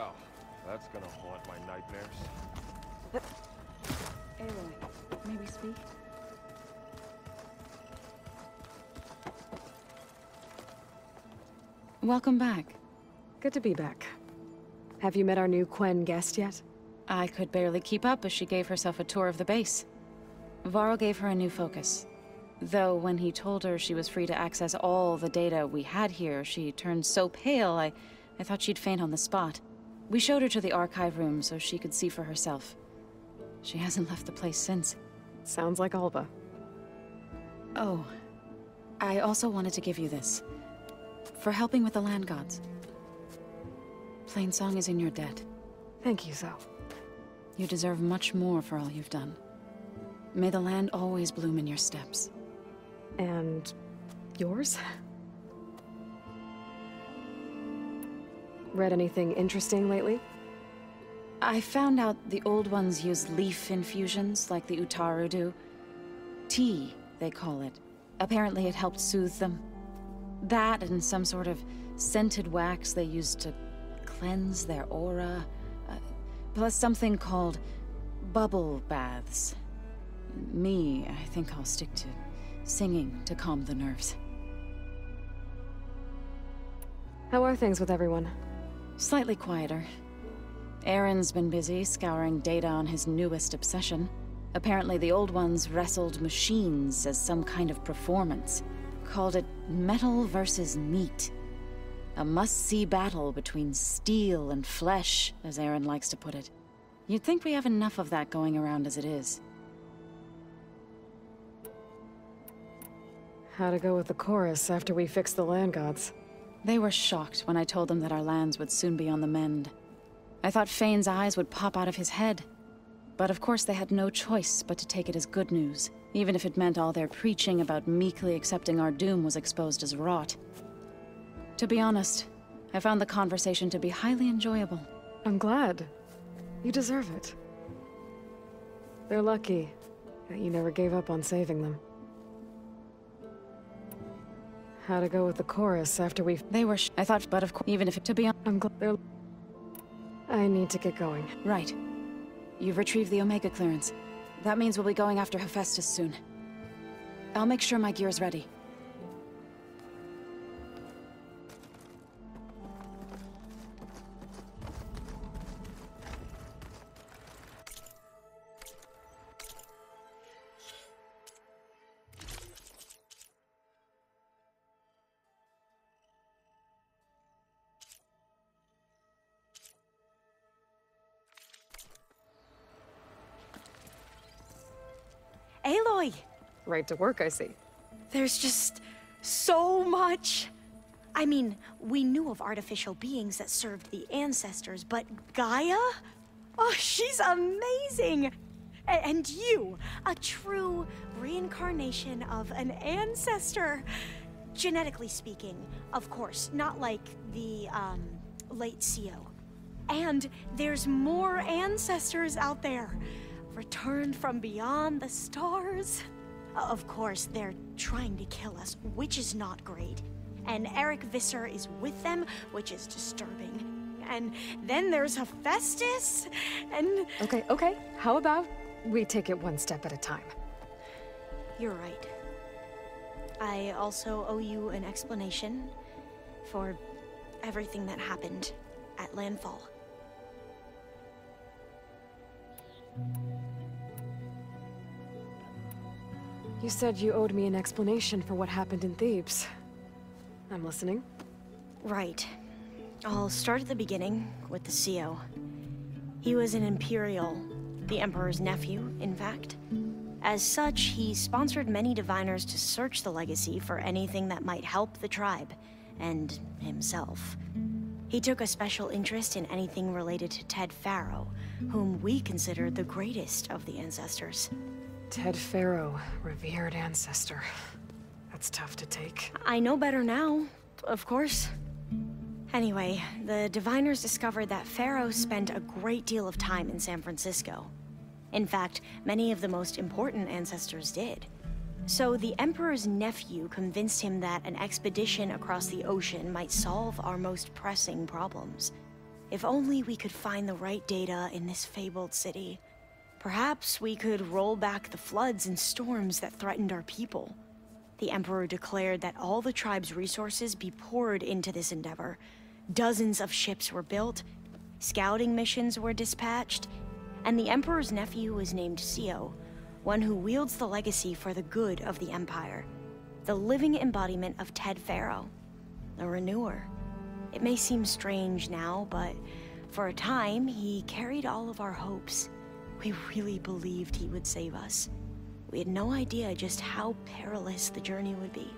Well, that's gonna haunt my nightmares. Aloy, may we speak? Welcome back. Good to be back. Have you met our new Quen guest yet? I could barely keep up as she gave herself a tour of the base. Varl gave her a new focus. Though when he told her she was free to access all the data we had here, she turned so pale, I thought she'd faint on the spot. We showed her to the archive room so she could see for herself. She hasn't left the place since. Sounds like Alba. Oh, I also wanted to give you this. For helping with the land gods. Plainsong is in your debt. Thank you, Zoe. You deserve much more for all you've done. May the land always bloom in your steps. And yours? Read anything interesting lately? I found out the old ones use leaf infusions like the Utaru do. Tea, they call it. Apparently it helped soothe them. That and some sort of scented wax they used to cleanse their aura. Plus something called bubble baths. Me, I think I'll stick to singing to calm the nerves. How are things with everyone? Slightly quieter. Aaron's been busy scouring data on his newest obsession. Apparently the old ones wrestled machines as some kind of performance. Called it metal versus meat. A must-see battle between steel and flesh, as Aaron likes to put it. You'd think we have enough of that going around as it is. How to go with the chorus after we fix the land gods? They were shocked when I told them that our lands would soon be on the mend. I thought Fane's eyes would pop out of his head. But of course they had no choice but to take it as good news, even if it meant all their preaching about meekly accepting our doom was exposed as rot. To be honest, I found the conversation to be highly enjoyable. I'm glad. You deserve it. They're lucky that you never gave up on saving them. How to go with the chorus after we... They were I thought, but of course, even if it to be on... I'm glad they're... I need to get going. Right. You've retrieved the Omega clearance. That means we'll be going after Hephaestus soon. I'll make sure my gear's ready. Aloy! Right to work, I see. There's just so much. I mean, we knew of artificial beings that served the ancestors, but Gaia? Oh, she's amazing! And you, a true reincarnation of an ancestor. Genetically speaking, of course, not like the, late CO. And there's more ancestors out there. Returned from beyond the stars. Of course, they're trying to kill us, which is not great. And Eric Visser is with them, which is disturbing. And then there's Hephaestus, and... Okay. How about we take it one step at a time? You're right. I also owe you an explanation for everything that happened at Landfall. You said you owed me an explanation for what happened in Thebes. I'm listening. Right. I'll start at the beginning, with the CO. He was an Imperial, the Emperor's nephew, in fact. As such, he sponsored many diviners to search the legacy for anything that might help the tribe, and himself. He took a special interest in anything related to Ted Faro, whom we consider the greatest of the ancestors. Ted Faro, revered ancestor. That's tough to take. I know better now, of course. Anyway, the diviners discovered that Faro spent a great deal of time in San Francisco. In fact, many of the most important ancestors did. So the Emperor's nephew convinced him that an expedition across the ocean might solve our most pressing problems. If only we could find the right data in this fabled city. Perhaps we could roll back the floods and storms that threatened our people. The Emperor declared that all the tribe's resources be poured into this endeavor. Dozens of ships were built, scouting missions were dispatched, and the Emperor's nephew was named Sio, one who wields the legacy for the good of the Empire. The living embodiment of Ted Pharaoh, a renewer. It may seem strange now, but for a time, he carried all of our hopes. We really believed he would save us. We had no idea just how perilous the journey would be.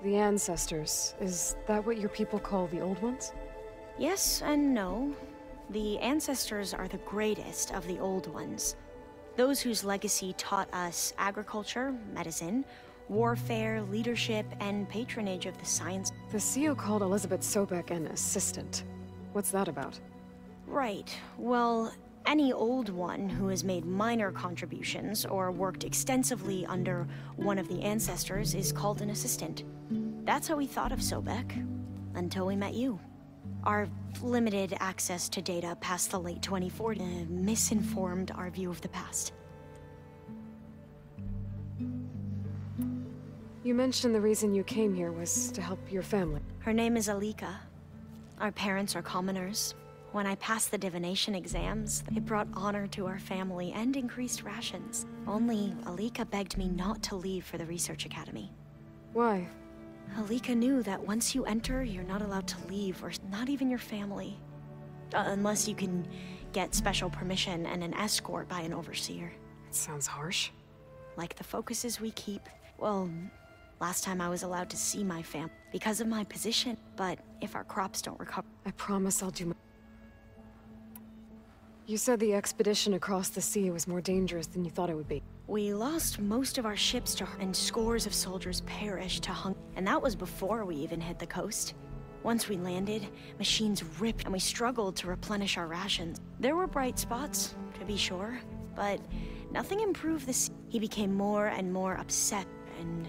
The ancestors, is that what your people call the old ones? Yes and no. The ancestors are the greatest of the old ones. Those whose legacy taught us agriculture, medicine, warfare, leadership, and patronage of the science. The CEO called Elizabeth Sobek an assistant. What's that about? Right. Well, any old one who has made minor contributions or worked extensively under one of the ancestors is called an assistant. That's how we thought of Sobek, until we met you. Our limited access to data past the late 2040s misinformed our view of the past. You mentioned the reason you came here was to help your family. Her name is Alika. Our parents are commoners. When I passed the divination exams, it brought honor to our family and increased rations. Only Alika begged me not to leave for the research academy. Why? Alika knew that once you enter, you're not allowed to leave, or not even your family. Unless you can get special permission and an escort by an overseer. It sounds harsh. Like the focuses we keep. Well, last time I was allowed to see my fam because of my position, but if our crops don't recover... I promise I'll do my... You said the expedition across the sea was more dangerous than you thought it would be. We lost most of our ships to and scores of soldiers perished to hunger. And that was before we even hit the coast. Once we landed, machines ripped and we struggled to replenish our rations. There were bright spots, to be sure, but nothing improved this. He became more and more upset and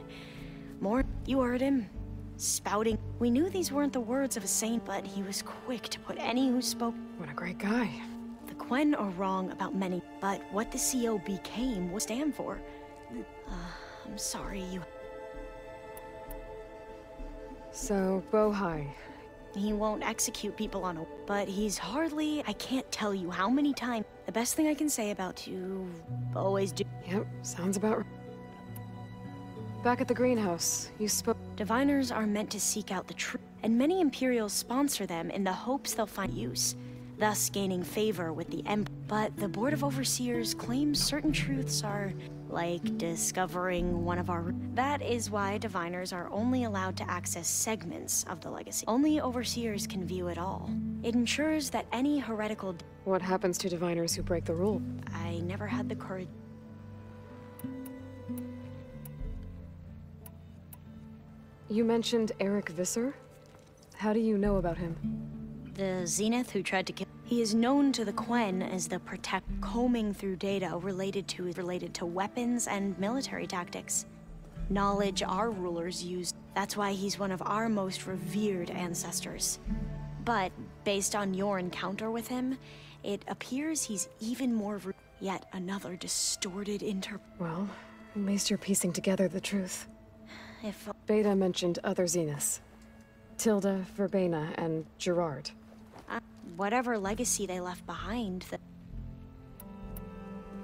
more... You heard him. Spouting. We knew these weren't the words of a saint, but he was quick to put any who spoke... What a great guy. The Quen are wrong about many, but what the CO became will stand for. I'm sorry, you... So, Bohai. He won't execute people on a... But he's hardly... I can't tell you how many times. The best thing I can say about you... always do... Yep, sounds about right. Back at the greenhouse, you spoke... Diviners are meant to seek out the truth, and many Imperials sponsor them in the hopes they'll find use, thus gaining favor with the Emperor. But the Board of Overseers claims certain truths are, like discovering one of our... That is why Diviners are only allowed to access segments of the legacy. Only Overseers can view it all. It ensures that any heretical... What happens to Diviners who break the rule? I never had the courage... You mentioned Eric Visser? How do you know about him? The Zenith who tried to kill... He is known to the Quen as the Protect, combing through data related to weapons and military tactics. Knowledge our rulers used. That's why he's one of our most revered ancestors. But, based on your encounter with him, it appears he's even more... Yet another distorted Well, at least you're piecing together the truth. If... Beta mentioned other Zeniths. Tilda, Verbena, and Gerard. Whatever legacy they left behind,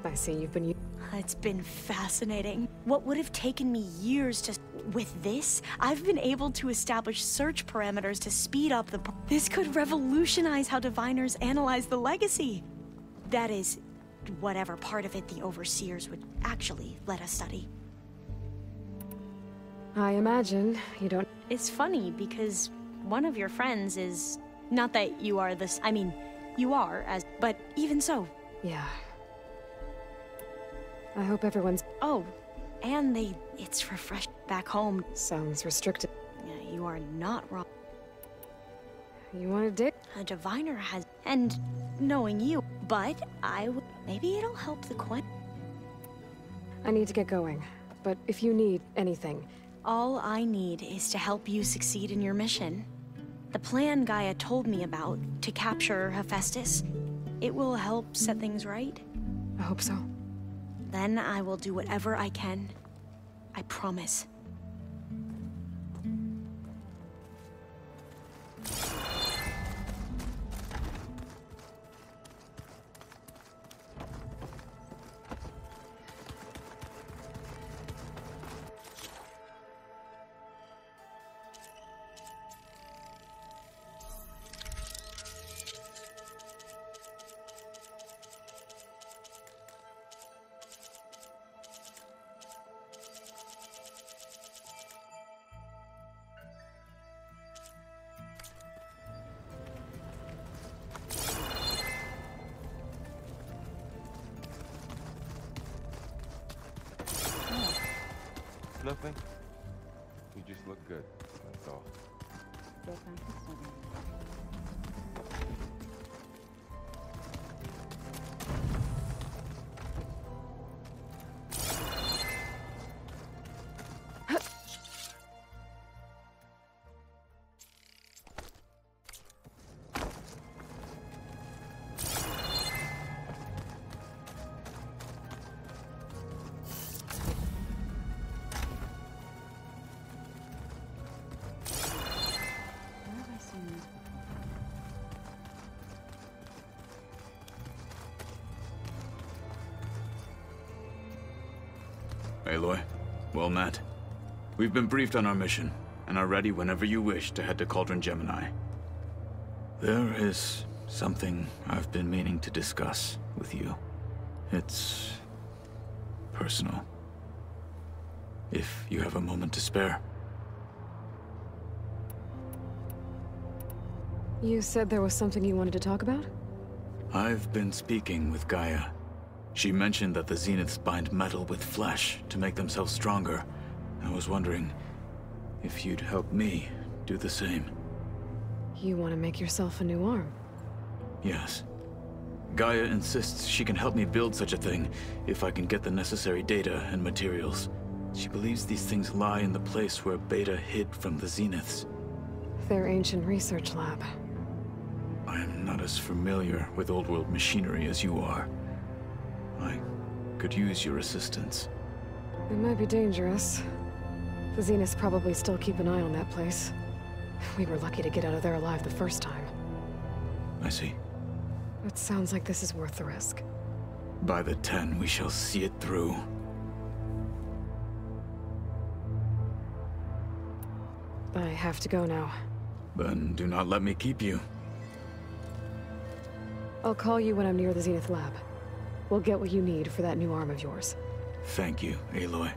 I see you've been... It's been fascinating. What would have taken me years to... With this, I've been able to establish search parameters to speed up the... This could revolutionize how Diviners analyze the legacy. That is, whatever part of it the Overseers would actually let us study. I imagine you don't... It's funny, because one of your friends is... Not that you are this... I mean, you are, as... But even so... Yeah. I hope everyone's... Oh, and it's refreshing. Back home... Sounds restricted. Yeah, you are not wrong. You want to date? A Diviner has... And knowing you... But maybe it'll help the Quen. I need to get going. But if you need anything, All I need is to help you succeed in your mission. The plan Gaia told me about, to capture Hephaestus, it will help set things right. I hope so. Then I will do whatever I can. I promise. Nothing. You just look good. That's all. Aloy, well met. We've been briefed on our mission, and are ready whenever you wish to head to Cauldron Gemini. There is something I've been meaning to discuss with you. It's personal. If you have a moment to spare. You said there was something you wanted to talk about? I've been speaking with Gaia. She mentioned that the Zeniths bind metal with flesh to make themselves stronger. I was wondering if you'd help me do the same. You want to make yourself a new arm? Yes. Gaia insists she can help me build such a thing if I can get the necessary data and materials. She believes these things lie in the place where Beta hid from the Zeniths. Their ancient research lab. I am not as familiar with old-world machinery as you are. I could use your assistance. It might be dangerous. The Zeniths probably still keep an eye on that place. We were lucky to get out of there alive the first time. I see. It sounds like this is worth the risk. By the 10, we shall see it through. I have to go now. Then do not let me keep you. I'll call you when I'm near the Zenith lab. We'll get what you need for that new arm of yours. Thank you, Aloy.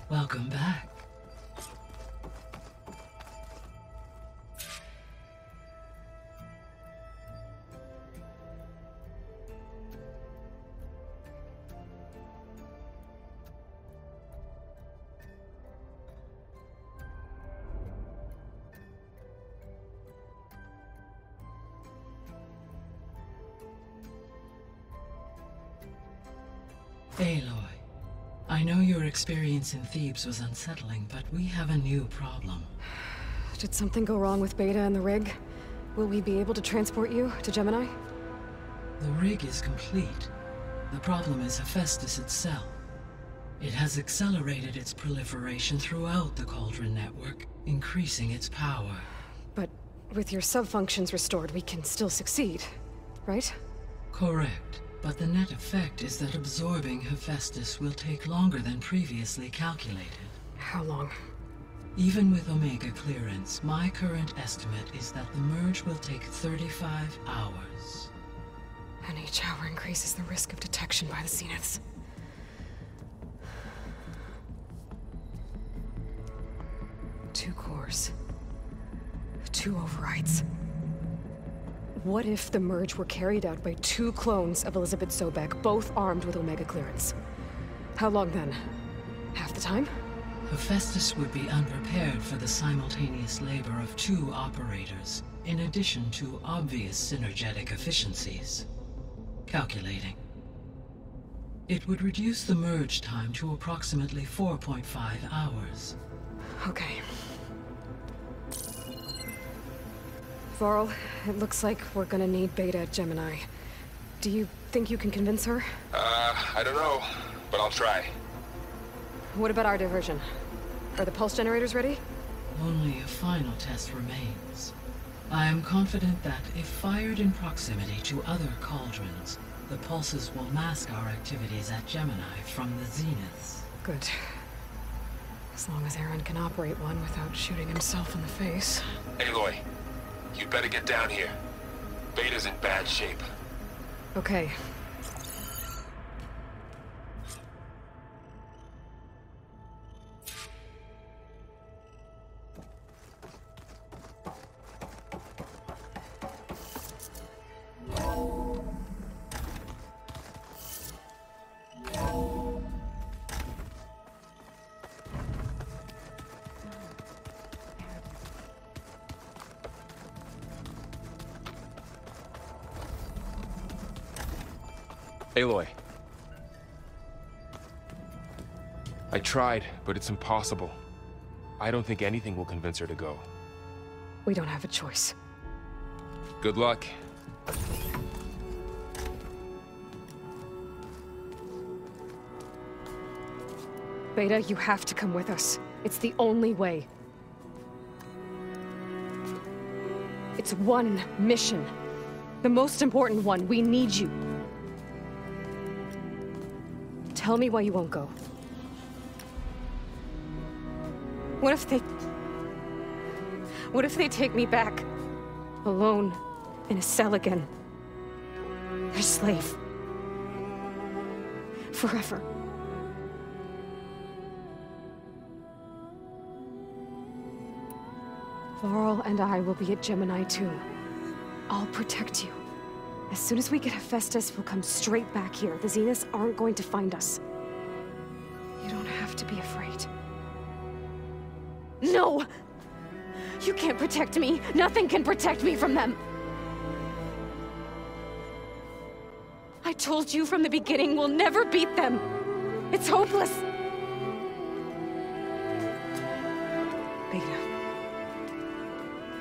Welcome back. Aloy. I know your experience in Thebes was unsettling, but we have a new problem. Did something go wrong with Beta and the rig? Will we be able to transport you to Gemini? The rig is complete. The problem is Hephaestus itself. It has accelerated its proliferation throughout the Cauldron network, increasing its power. But with your sub-functions restored, we can still succeed, right? Correct. But the net effect is that absorbing Hephaestus will take longer than previously calculated. How long? Even with Omega clearance, my current estimate is that the merge will take 35 hours. And each hour increases the risk of detection by the Zeniths. Two cores. Two overrides. What if the merge were carried out by 2 clones of Elizabeth Sobek, both armed with Omega clearance? How long then? Half the time? Hephaestus would be unprepared for the simultaneous labor of 2 operators, in addition to obvious synergetic efficiencies. Calculating. It would reduce the merge time to approximately 4.5 hours. Okay. Varl, it looks like we're gonna need Beta at Gemini. Do you think you can convince her? I don't know, but I'll try. What about our diversion? Are the pulse generators ready? Only a final test remains. I am confident that if fired in proximity to other cauldrons, the pulses will mask our activities at Gemini from the zeniths. Good. As long as Aaron can operate one without shooting himself in the face. Aloy, you better get down here. Beta's in bad shape. Okay. Aloy. I tried, but it's impossible. I don't think anything will convince her to go. We don't have a choice. Good luck. Beta, you have to come with us. It's the only way. It's one mission. The most important one. We need you. Tell me why you won't go. What if they take me back? Alone, in a cell again. Their slave. Forever. Varl and I will be at Gemini too. I'll protect you. As soon as we get Hephaestus, we'll come straight back here. The Zeniths aren't going to find us. You don't have to be afraid. No! You can't protect me. Nothing can protect me from them. I told you from the beginning we'll never beat them. It's hopeless. Beta.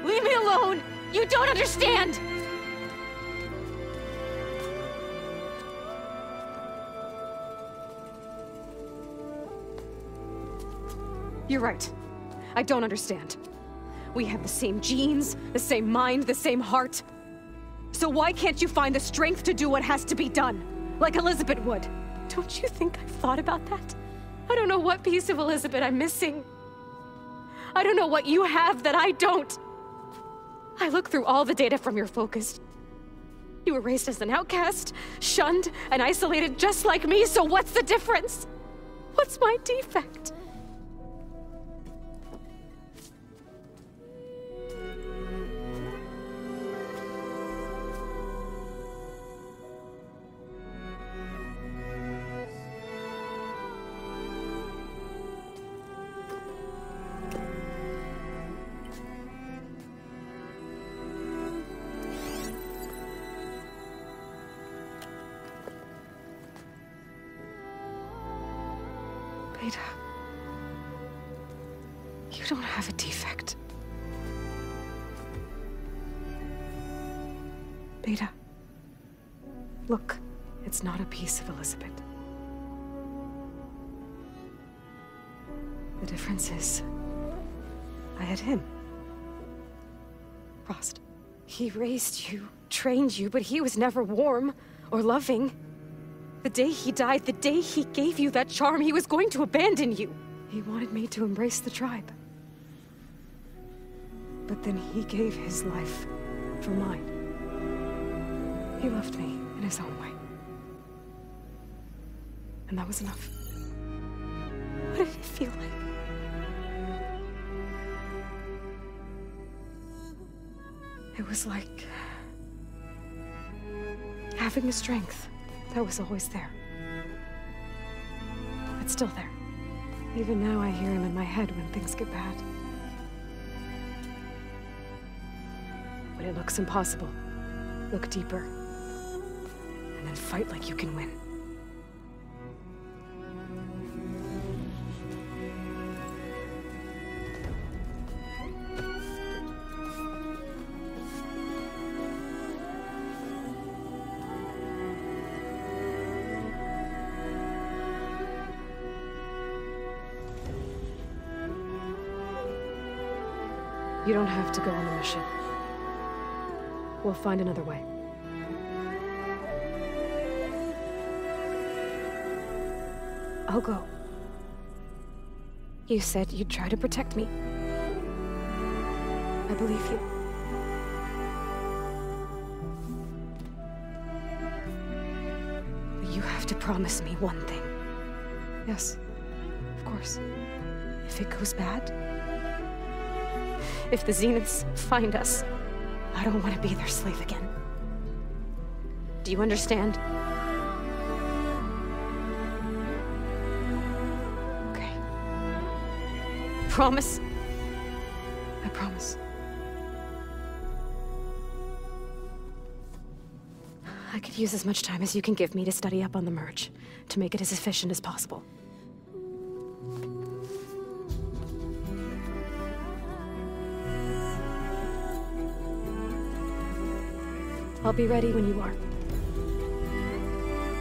Leave me alone! You don't understand! You're right. I don't understand. We have the same genes, the same mind, the same heart. So why can't you find the strength to do what has to be done? Like Elizabeth would. Don't you think I've thought about that? I don't know what piece of Elizabeth I'm missing. I don't know what you have that I don't. I look through all the data from your focus. You were raised as an outcast, shunned, and isolated just like me, so what's the difference? What's my defect? Beta, you don't have a defect. Beta, look, it's not a piece of Elizabeth. The difference is, I had him. Frost. He raised you, trained you, but he was never warm or loving. The day he died, the day he gave you that charm, he was going to abandon you. He wanted me to embrace the tribe. But then he gave his life for mine. He loved me in his own way. And that was enough. What did it feel like? It was like Having the strength, that was always there. It's still there. Even now I hear him in my head when things get bad. When it looks impossible, look deeper. And then fight like you can win. You don't have to go on the mission. We'll find another way. I'll go. You said you'd try to protect me. I believe you. But you have to promise me one thing. Yes, of course. If it goes bad, if the Zeniths find us, I don't want to be their slave again. Do you understand? Okay. Promise? I promise. I could use as much time as you can give me to study up on the merge, to make it as efficient as possible. I'll be ready when you are.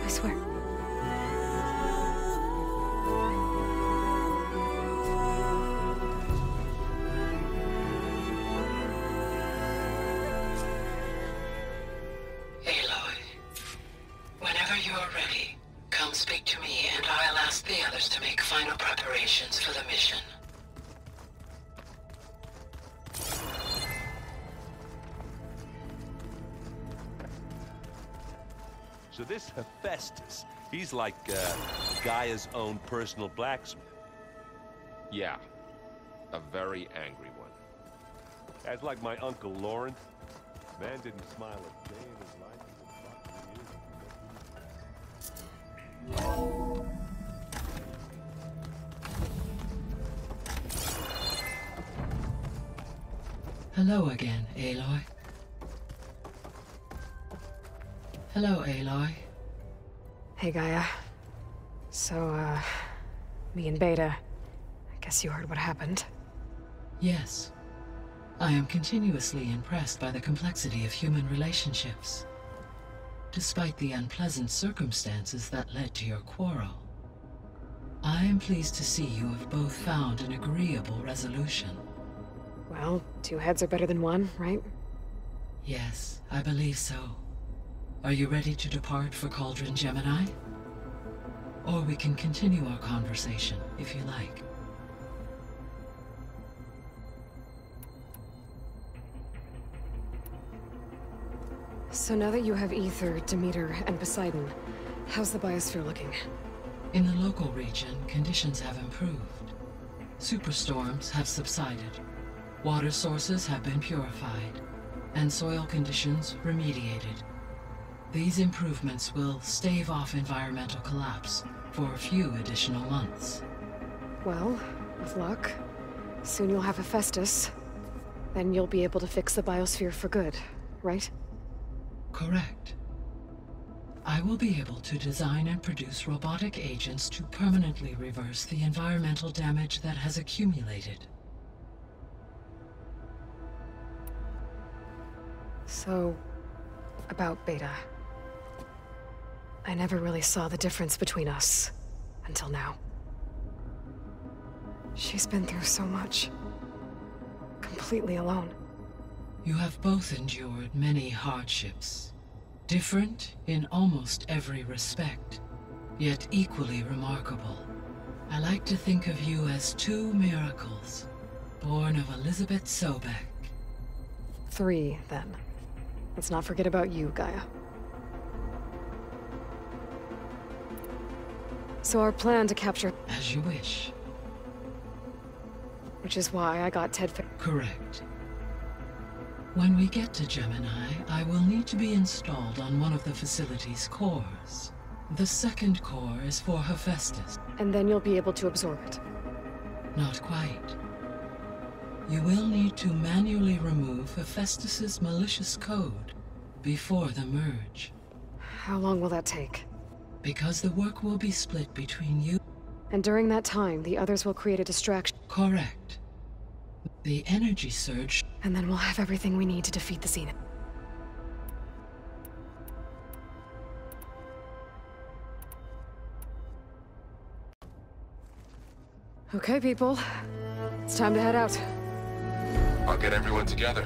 I swear. Aloy, whenever you're ready, come speak to me and I'll ask the others to make final preparations for the mission. So this Hephaestus, he's like Gaia's own personal blacksmith. Yeah. A very angry one. That's like my Uncle Laurent. Man didn't smile a day in his life. Hello again, Aloy. Hello, Aloy. Hey, Gaia. So, me and Beta, I guess you heard what happened. Yes. I am continuously impressed by the complexity of human relationships. Despite the unpleasant circumstances that led to your quarrel, I am pleased to see you have both found an agreeable resolution. Well, 2 heads are better than 1, right? Yes, I believe so. Are you ready to depart for Cauldron Gemini? Or we can continue our conversation, if you like. So now that you have Aether, Demeter, and Poseidon, how's the biosphere looking? In the local region, conditions have improved. Superstorms have subsided. Water sources have been purified, and soil conditions remediated. These improvements will stave off environmental collapse for a few additional months. Well, with luck, soon you'll have Hephaestus. Then you'll be able to fix the biosphere for good, right? Correct. I will be able to design and produce robotic agents to permanently reverse the environmental damage that has accumulated. So, about Beta. I never really saw the difference between us, until now. She's been through so much. Completely alone. You have both endured many hardships. Different in almost every respect, yet equally remarkable. I like to think of you as 2 miracles, born of Elizabeth Sobek. 3, then. Let's not forget about you, Gaia. So our plan to capture... As you wish. Which is why I got Ted... Correct. When we get to Gemini, I will need to be installed on one of the facility's cores. The second core is for Hephaestus. And then you'll be able to absorb it. Not quite. You will need to manually remove Hephaestus's malicious code before the merge. How long will that take? Because the work will be split between you. And during that time, the others will create a distraction. Correct. The energy surge. And then we'll have everything we need to defeat the Zenith. Okay, people. It's time to head out. I'll get everyone together.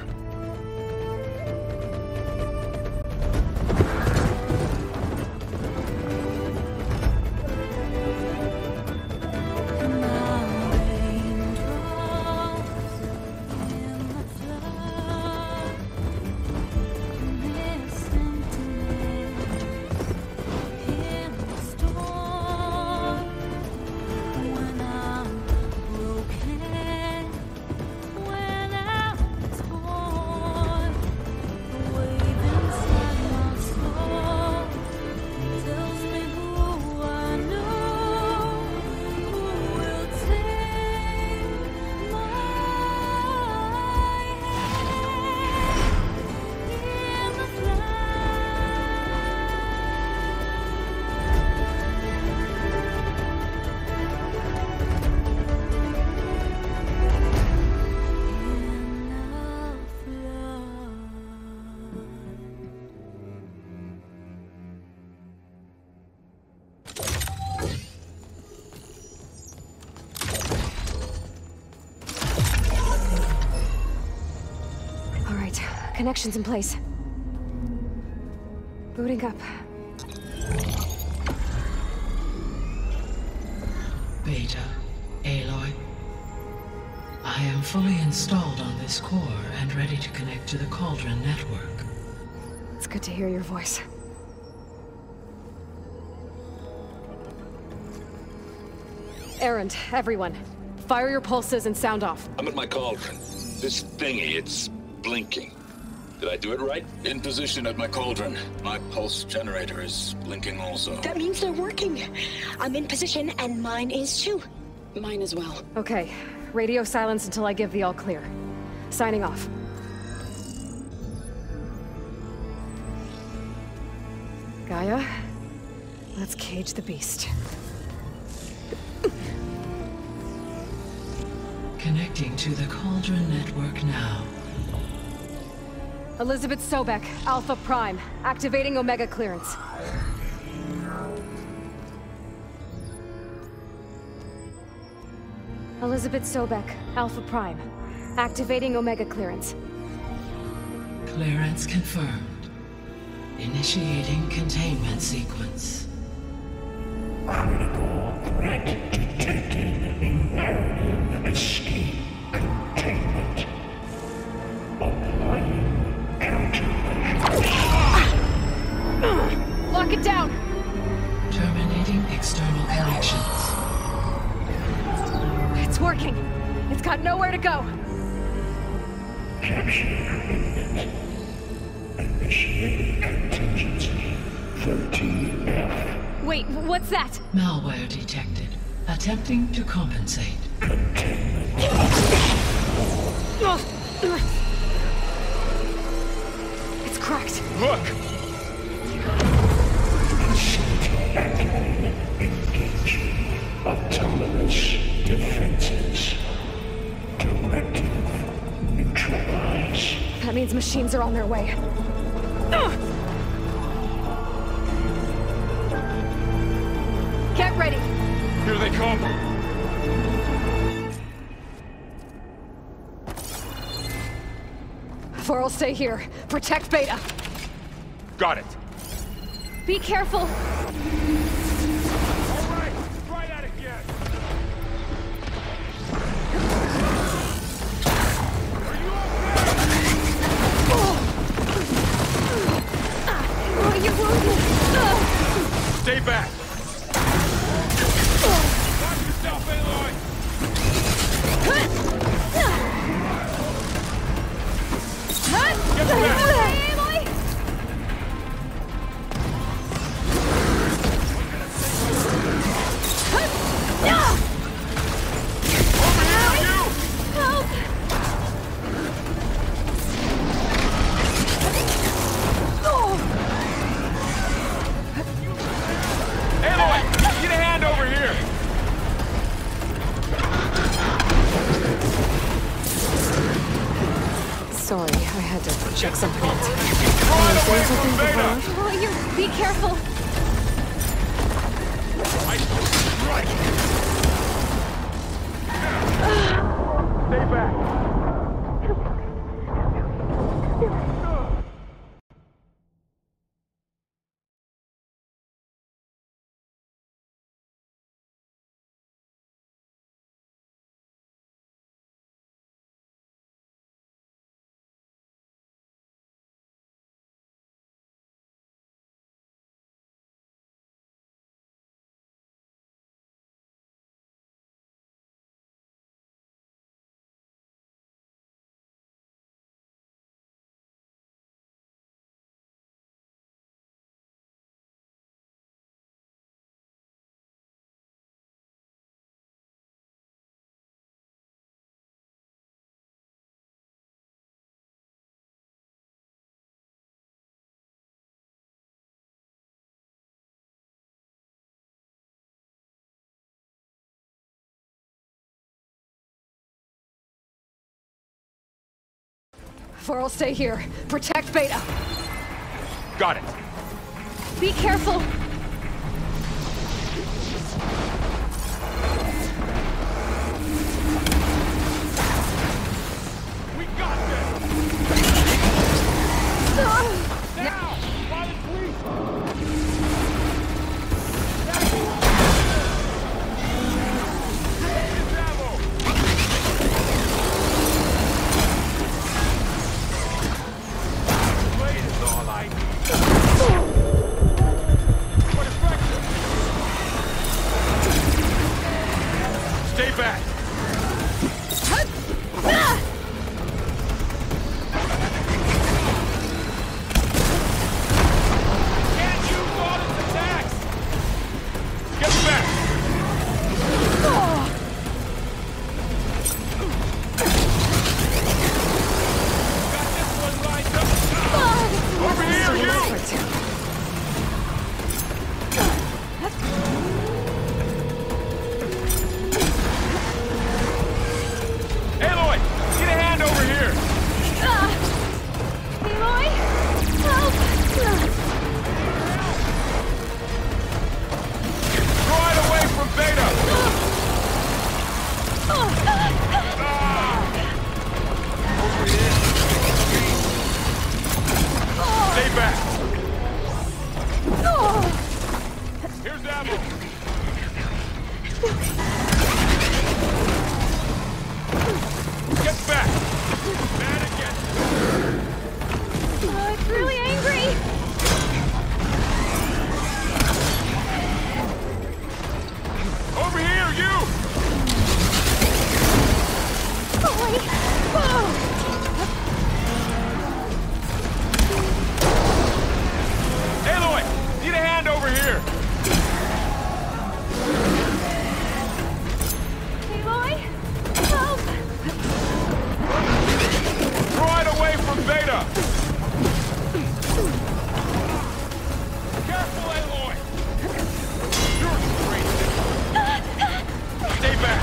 Connections in place. Booting up. Beta, Aloy. I am fully installed on this core and ready to connect to the Cauldron network. It's good to hear your voice. Errand, everyone. Fire your pulses and sound off. I'm at my cauldron. This thingy, it's blinking. Did I do it right? In position at my cauldron. My pulse generator is blinking also. That means they're working. I'm in position, and mine is too. Mine as well. Okay. Radio silence until I give the all clear. Signing off. Gaia, let's cage the beast. Connecting to the Cauldron network now. Elizabeth Sobek, Alpha Prime, activating Omega clearance. Elizabeth Sobek, Alpha Prime, activating Omega clearance. Clearance confirmed. Initiating containment sequence. Critical threat detected. Imperative escape containment. Applying Lock it down! Terminating external connections. It's working. It's got nowhere to go. Capture imminent. Initiating contingency 13F. Wait, what's that? Malware detected. Attempting to compensate. Containment. It's cracked. Look! Facility activated. Engaging autonomous defenses. Directive neutralize. That means machines are on their way. Get ready! Here they come! Vor'll stay here. Protect Beta. Got it! Be careful! All right! Try that again! Are you okay? You're wounded! Stay back! Watch yourself, Aloy! Huh? Be careful! Right! Stay back! I'll stay here. Protect Beta. Got it. Be careful. We got this! Now! While it's weak! Blade is all I need. For destruction! Stay back! Can't use all his attacks! Get back! Got this one lined up! Over here, you! Aloy! Get a hand over here! Aloy! Help! Right away from Beta! Over here! Stay back! Here's ammo! Get back! Bad again! It's really angry! Over here, you! Aloy! Aloy! Need a hand over here! Aloy! Help! Right away from Beta! Careful, Aloy! You're great! Stay back!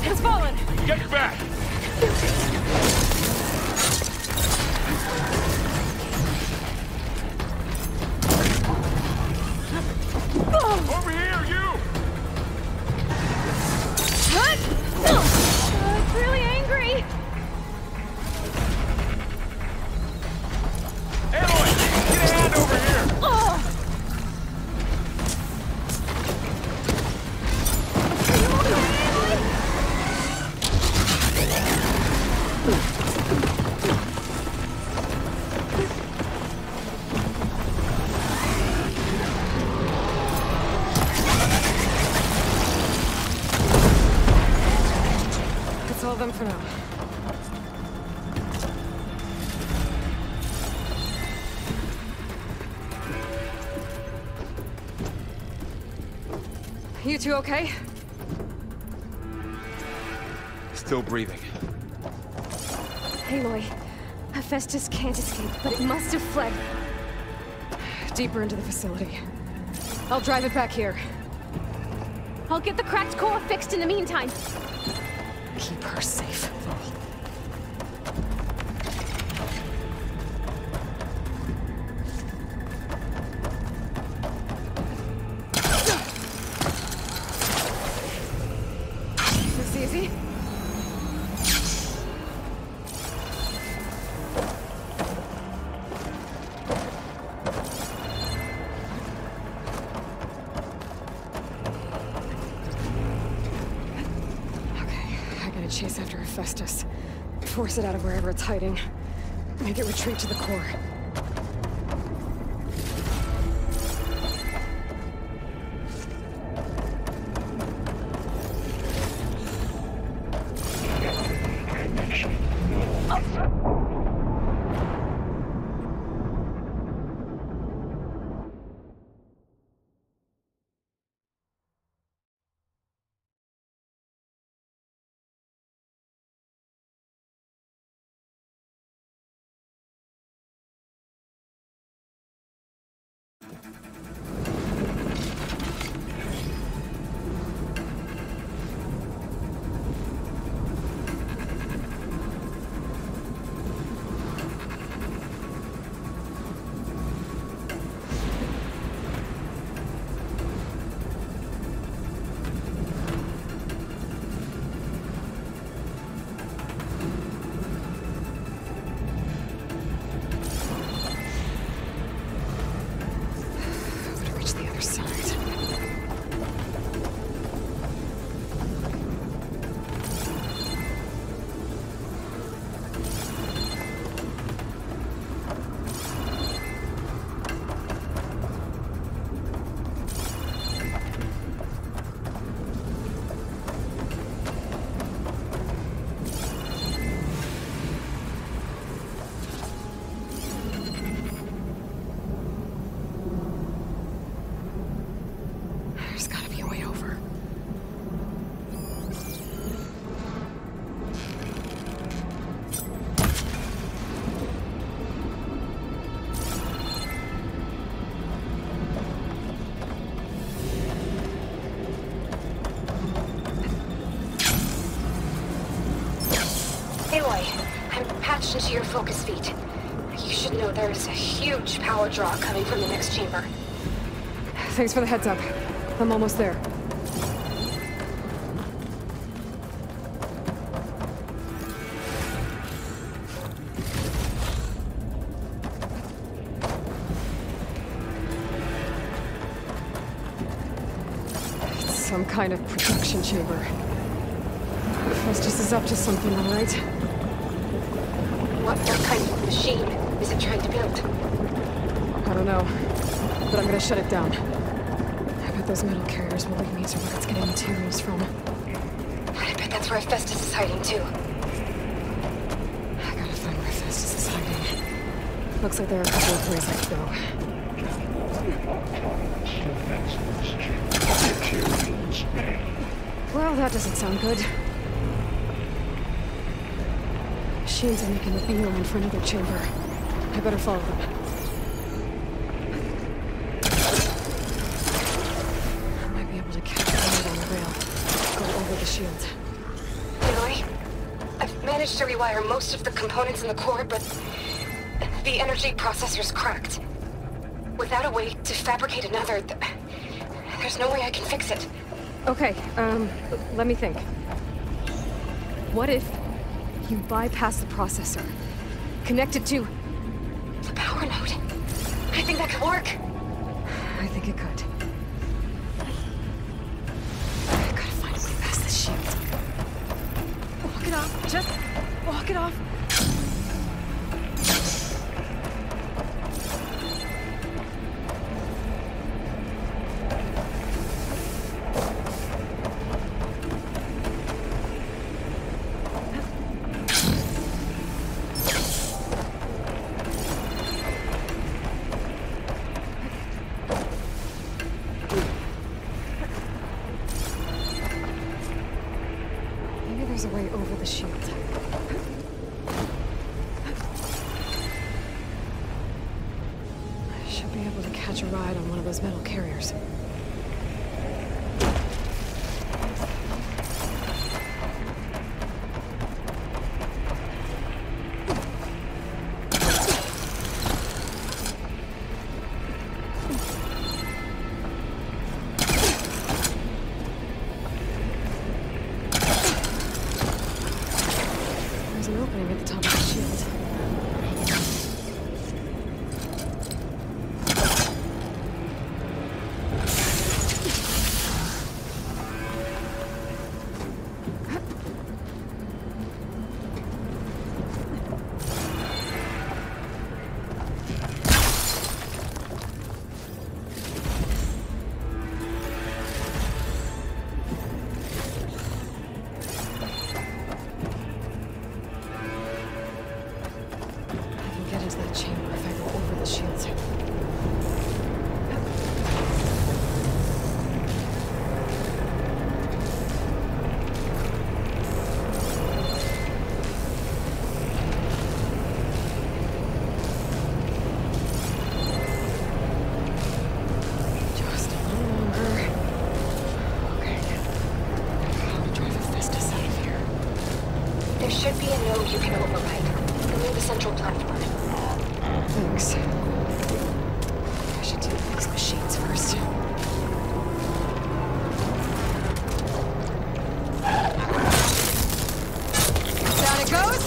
It's fallen! Get back! Over here, you! It's really angry! Aloy! Get a hand over here! That's all of them for now. You two okay? Still breathing. Aloy, Hephaestus can't escape, but it must have fled. Deeper into the facility. I'll drive it back here. I'll get the cracked core fixed in the meantime. Keep her safe, Vol. This easy? Chase after Hephaestus. Force it out of wherever it's hiding. Make it retreat to the core. Into your focus feed. You should know there's a huge power draw coming from the next chamber. Thanks for the heads up. I'm almost there. It's some kind of production chamber. Hephaestus is up to something, all right? What kind of machine is it trying to build? I don't know, but I'm gonna shut it down. I bet those metal carriers will lead me to where it's getting materials from. I bet that's where Hephaestus is hiding too. I gotta find where Hephaestus is hiding. Looks like there are a couple of ways I could go. Well, that doesn't sound good. Machines are making a beeline for another chamber. I better follow them. I might be able to catch a ride on the rail. Go over the shield. Aloy, I've managed to rewire most of the components in the core, but the energy processor's cracked. Without a way to fabricate another, there's no way I can fix it. Okay, let me think. What if you bypass the processor? Connect it to the power node. I think that could work. I think it could. I gotta find a way past the shield. Walk it off. Just walk it off. There's a way over the shield. I should be able to catch a ride on one of those metal carriers. happening at the top of the shield? There should be a node you can override. Near the central platform. Thanks. I should deal with these machines first. Down it goes!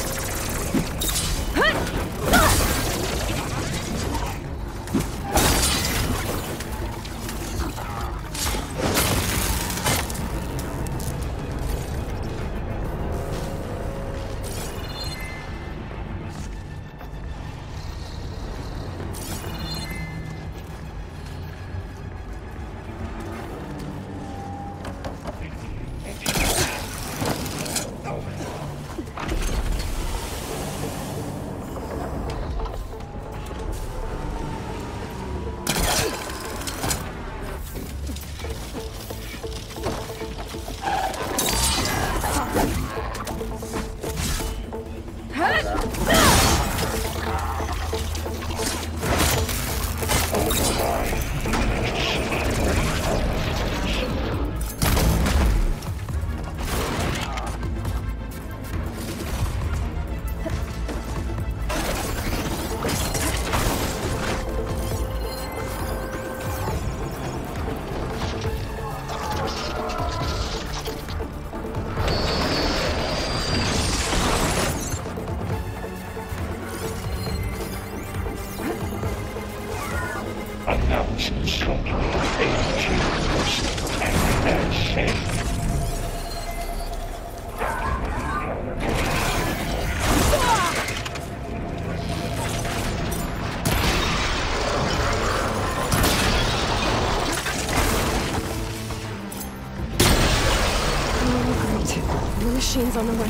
Machines on the way.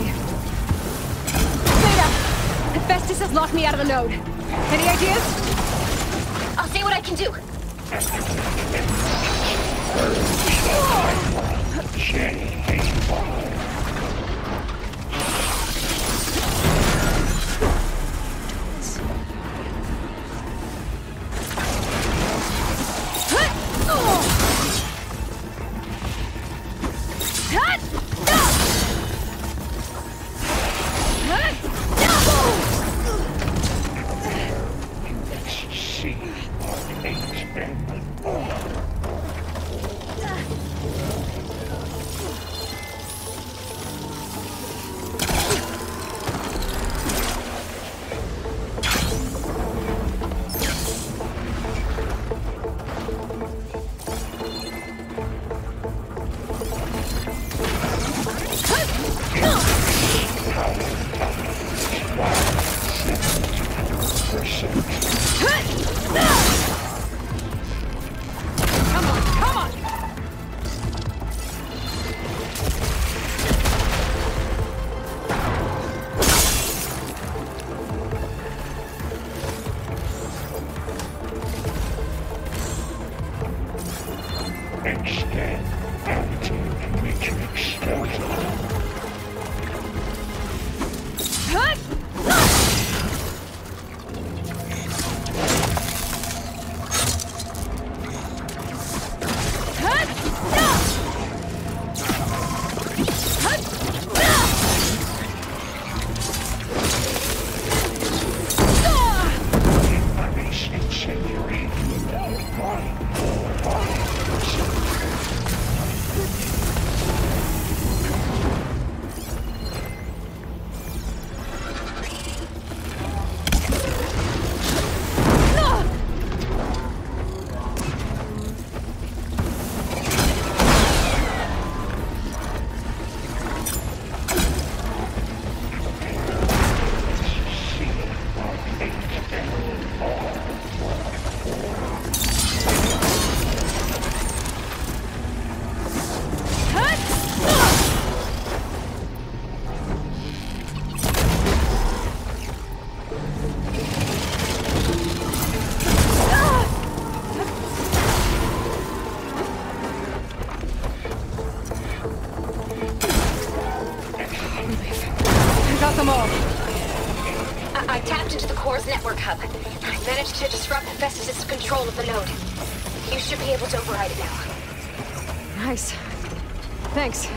Beta! Hephaestus has locked me out of the node. Any ideas? I'll see what I can do. got them all. I tapped into the core's network hub. I managed to disrupt Hephaestus' control of the node. You should be able to override it now. Nice. Thanks.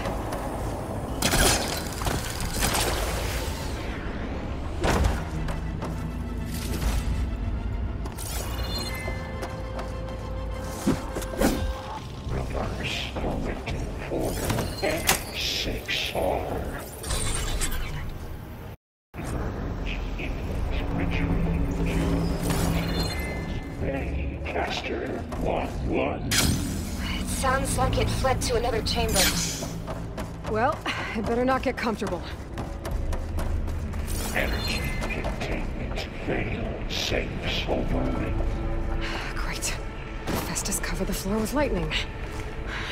Sounds like it fled to another chamber. Well, I better not get comfortable. Energy containment failed. Safes overrun. Great. Festus covered the floor with lightning.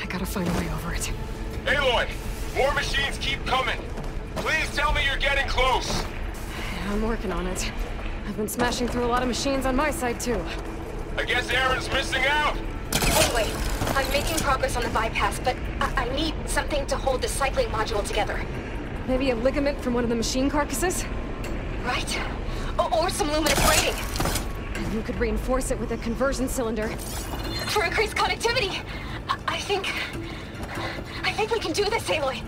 I gotta find a way over it. Aloy! More machines keep coming! Please tell me you're getting close! Yeah, I'm working on it. I've been smashing through a lot of machines on my side, too. I guess Aaron's missing out! Anyway, I'm making progress on the bypass, but I need something to hold the cycling module together. Maybe a ligament from one of the machine carcasses? Right? Or some luminous braiding. You could reinforce it with a conversion cylinder. For increased connectivity! I think we can do this, Aloy.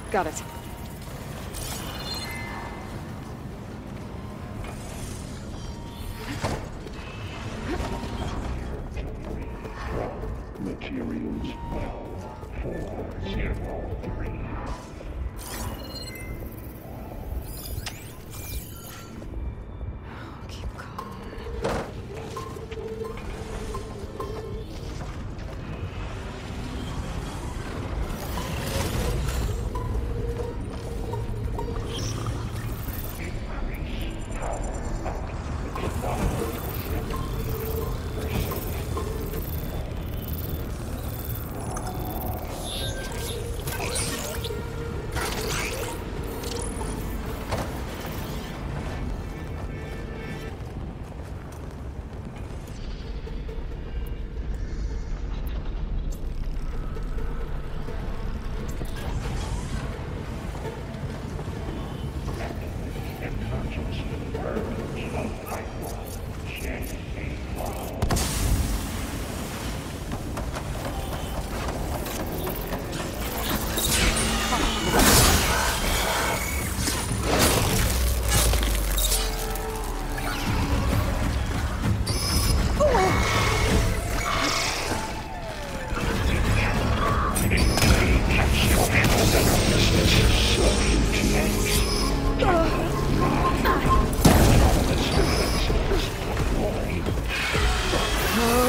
Got it. Materials well 403. Keep calm.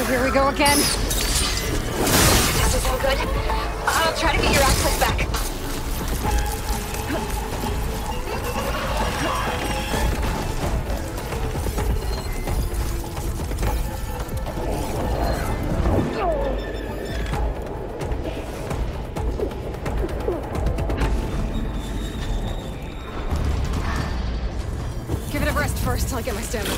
Here we go again. Does it sound good? I'll try to get your access back. Give it a rest first till I get my stamina.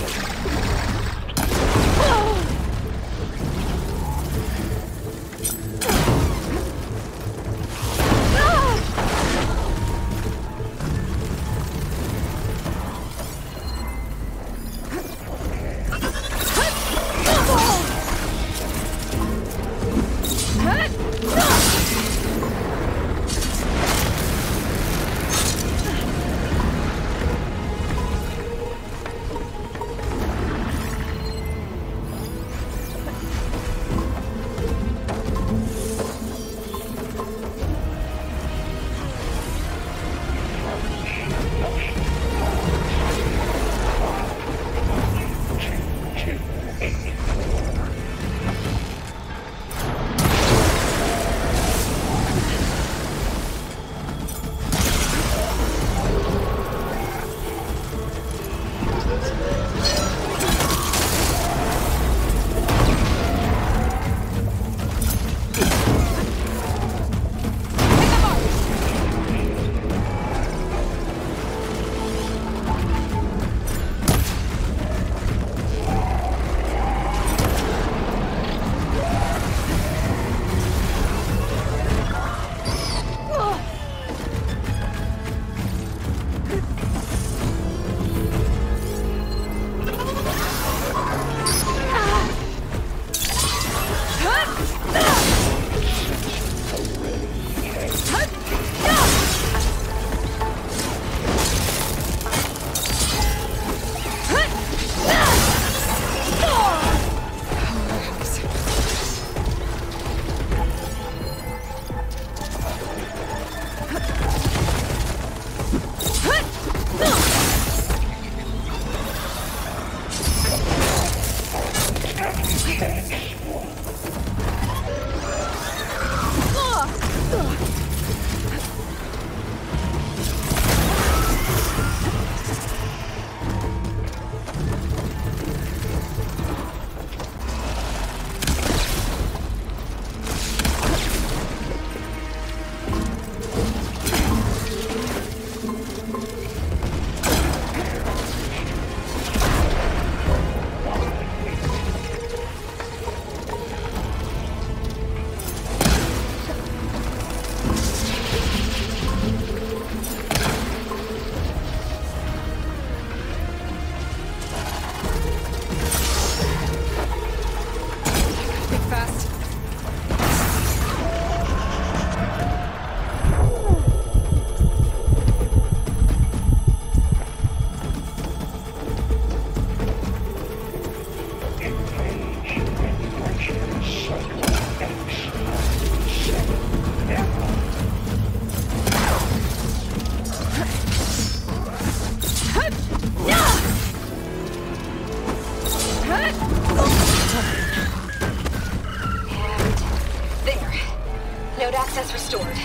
restored.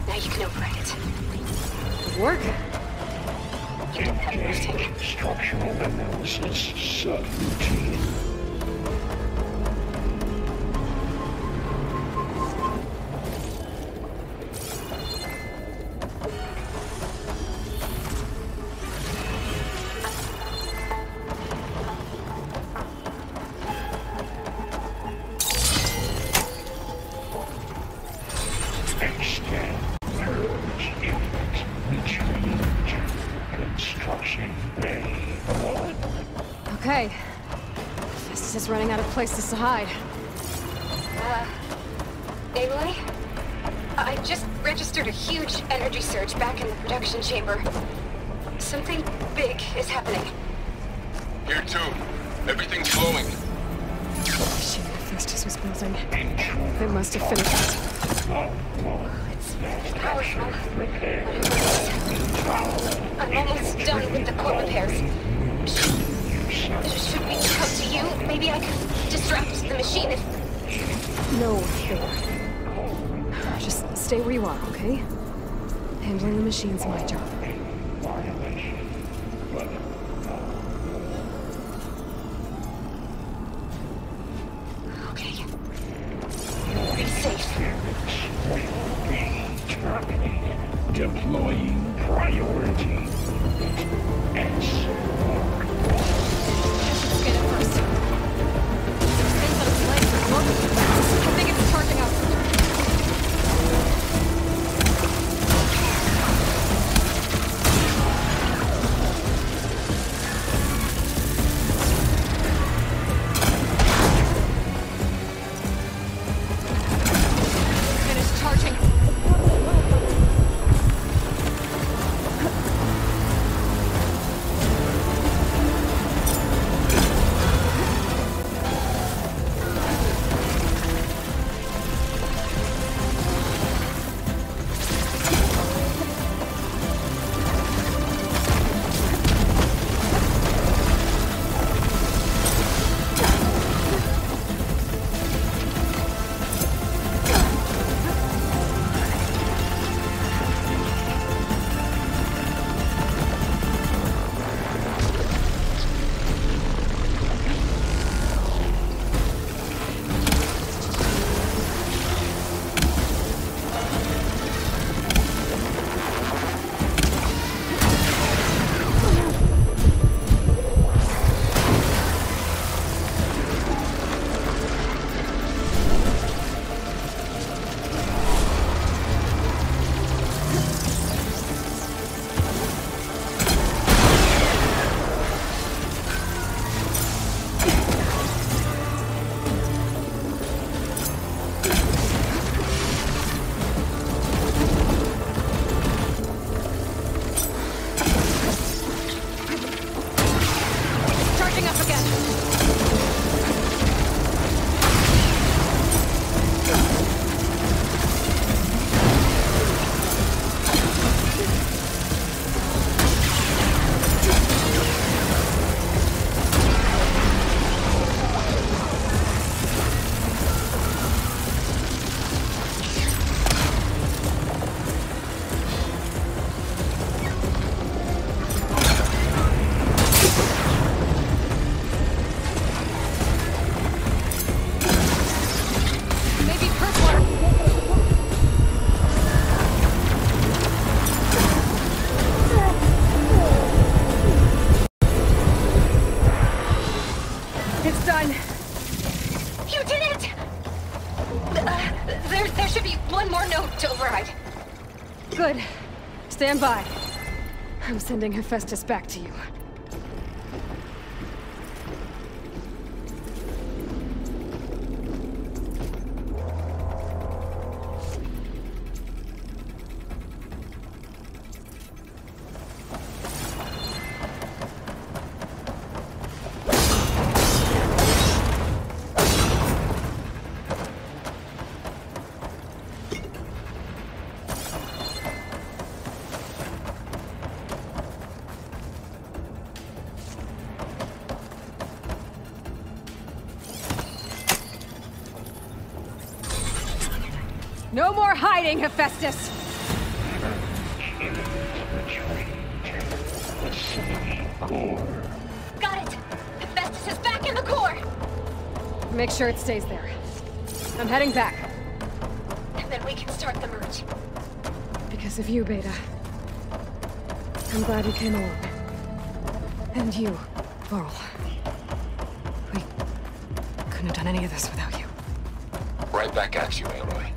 Now you can override it. Good work. You did heavy lifting. Structural analysis subroutine. Okay. Festus is running out of places to hide. Aloy? I just registered a huge energy surge back in the production chamber. Something big is happening. Here too. Everything's glowing. The machine Festus was building. They must have finished it. It's powerful. I'm almost done with the core repairs. Should we come to you? Maybe I could distract the machine if... No, Aloy. Just stay where you are, okay? Handling the machine's my job. Okay. Be safe. Deploying priority. Get it first. Things on its legs are smoking. I think it's charging up. Finish charging. Good. Stand by. I'm sending Hephaestus back to you. No more hiding, Hephaestus! Got it! Hephaestus is back in the core! Make sure it stays there. I'm heading back. And then we can start the merge. Because of you, Beta. I'm glad you came along. And you, Laurel. We couldn't have done any of this without you. Right back at you, Aloy.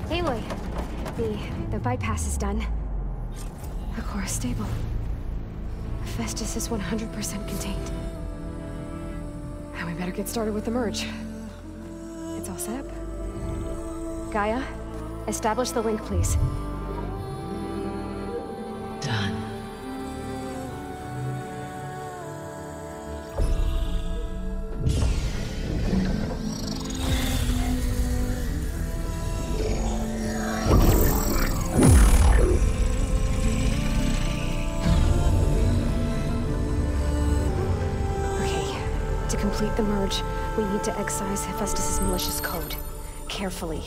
Aloy, the bypass is done. The core is stable. Hephaestus is 100% contained. And we better get started with the merge. It's all set up. Gaia, establish the link, please. Done. To complete the merge, we need to excise Hephaestus' malicious code. Carefully.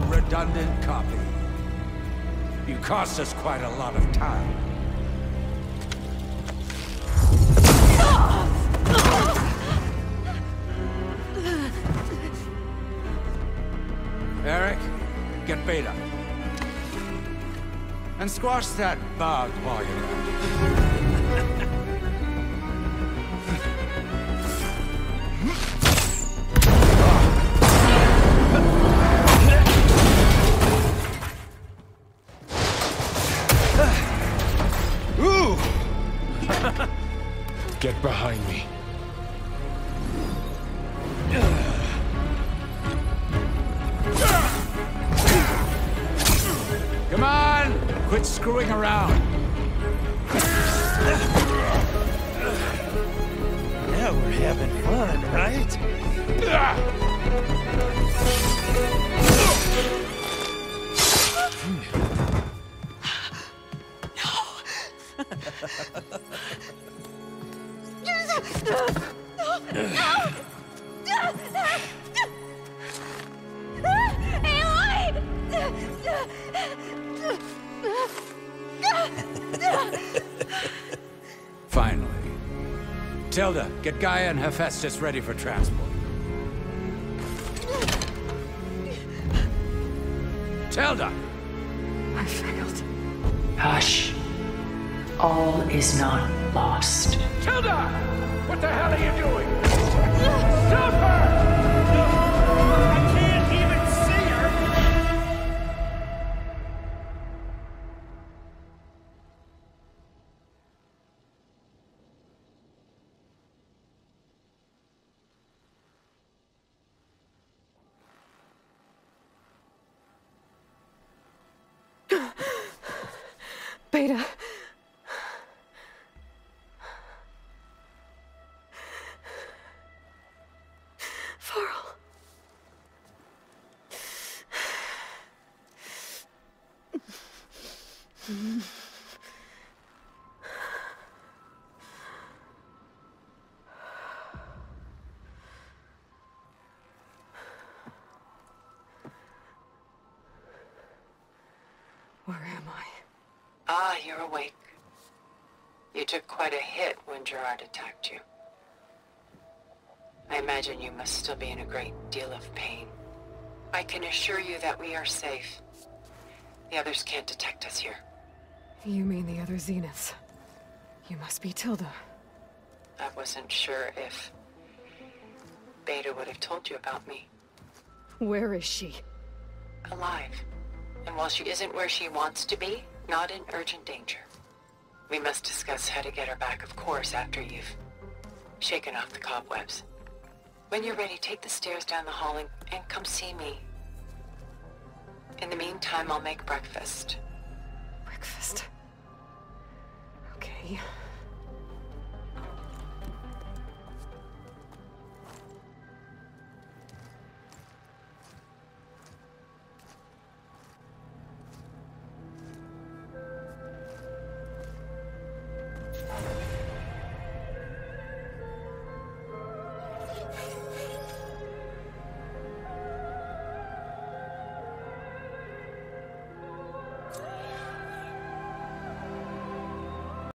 Redundant copy. You cost us quite a lot of time. Eric, get Beta. And squash that bug while you're at it. Get behind me. Come on! Quit screwing around. Now we're having fun, right? Finally. Tilda, get Gaia and Hephaestus ready for transport. Tilda! I failed. Hush. All is not lost. Tilda! What the hell are you doing? Stop her! I can't even see her! Beta. Farrell. Where am I? Ah, you're awake. You took quite a hit when Gerard attacked you. I imagine you must still be in a great deal of pain. I can assure you that we are safe. The others can't detect us here. You mean the other Zeniths? You must be Tilda. I wasn't sure if Beta would have told you about me. Where is she? Alive. And while she isn't where she wants to be, not in urgent danger. We must discuss how to get her back, of course, after you've shaken off the cobwebs. When you're ready, take the stairs down the hall and come see me. In the meantime, I'll make breakfast. Breakfast? Okay.